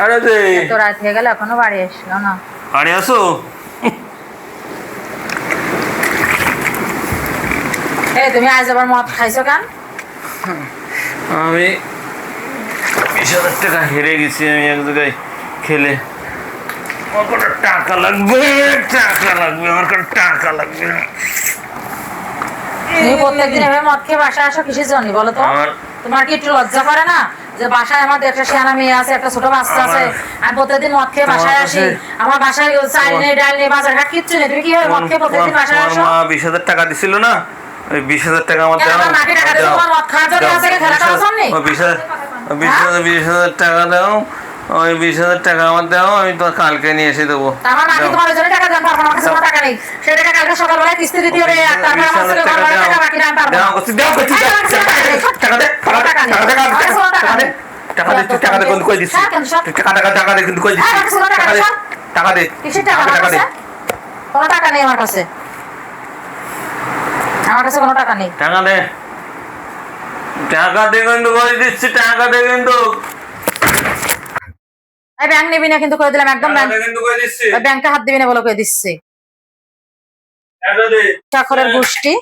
আরে দে তো রাত হয়ে গেল এখনো বাড়ি আসলো না। বাড়ি আসো। এই তুমি আজ আবার মদ খাইছো কেন? আমি 20,000 টাকা হেরে গেছি আমি এক জায়গায় খেলে। আমার কোনো টাকা লাগবে, টাকা লাগবে, আমার কোনো টাকা লাগবে। তুমি প্রত্যেকদিন এভাবে মদ খেয়ে বাসায় আসো কিসের জন্য বলো তো? তোমার কি একটু লজ্জা করে না যে বাসায় আমাদের একটা শিয়ানা মেয়ে আছে, একটা ছোট বাচ্চা আছে, আমি প্রত্যেকদিন মদ খেয়ে বাসায় আসি, আমার বাসায় চাল নেই, ডাল নেই, বাজার ঘাট কিচ্ছু নেই, তুমি কিভাবে মদ খেয়ে প্রত্যেকদিন বাসায় আসো? মা 20,000 টাকা দিছিল না, ওই 20,000 টাকা আমার দাও। আমার মাকে টাকা দিছো তোমার মদ খাওয়ার জন্য আছে, খেলা করার জন্য? ওই 20,000 টাকা দাও, ওই 20,000 টাকা আমার দাও, আমি তো কালকে নিয়ে এসে দেবো। আমার মাকে তোমার জন্য টাকা দেন, আমার কাছে কোনো টাকা নেই, সেই টাকা কালকে সকালবেলায় কিস্তি দিতে হবে, আর তারপর আমার কাছে টাকা বাকি না, পারবো না। টাকা দে, টাকা দে, টাকা দে, কিন্তু কই দিচ্ছি, টাকা দে, কিন্তু কই দিচ্ছি, টাকা দে, টাকা দে, কিসের টাকা? আমার কাছে কোনো টাকা নেই, আমার কাছে কোনো টাকা নেই। টাকা দে, টাকা দে, কিন্তু কই দিচ্ছি, টাকা দে, কিন্তু এই ব্যাংক নিবি না কিন্তু কই দিলাম, একদম ব্যাংক, কিন্তু কই দিচ্ছি, ওই ব্যাংকে হাত দিবি না বলে কই দিচ্ছি। টাকা দে, চাকরের গোষ্ঠী,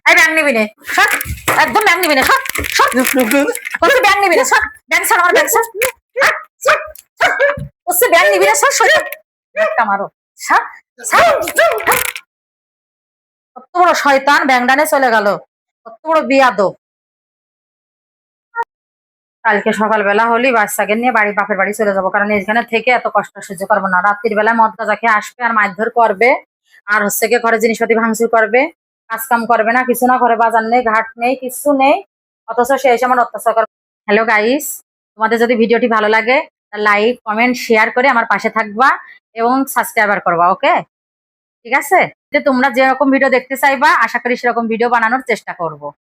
এই ব্যাংক নিবি না, সর, একদম ব্যাংক নিবি না, সর সর, কোনো ব্যাংক নিবি না, সর, ব্যাংক সর, আমার ব্যাংক সর, সর, ওসে ব্যাংক নিবি না, সর সর, একটা মারো, সর সর, কত বড় শয়তান, ব্যাংক চলে গেল, কত বড় বিয়াদব। কালকে সকালবেলা হলি বাচ্চাকে নিয়ে বাপের বাড়ি চলে যাবো, কারণ এখানে থেকে এত কষ্ট সহ্য করবো না। রাত্রির বেলায় মদ গাঁজা খেয়ে আসবে আর মারধর করবে, আর হচ্ছে গিয়ে ঘরে জিনিসপাতি ভাঙচুর করবে, কাজ কাম করবে না, কিছু না, ঘরে বাজার নেই, ঘাট নেই, কিছু নেই, অথচ সে এসে আমার অত্যাচার করবে। হ্যালো গাইস, তোমাদের যদি ভিডিওটি ভালো লাগে লাইক কমেন্ট শেয়ার করে আমার পাশে থাকবা এবং সাবস্ক্রাইবার করবা, ওকে? ঠিক আছে, যে তোমরা যেরকম ভিডিও দেখতে চাইবা আশা করি সেরকম ভিডিও বানানোর চেষ্টা করব।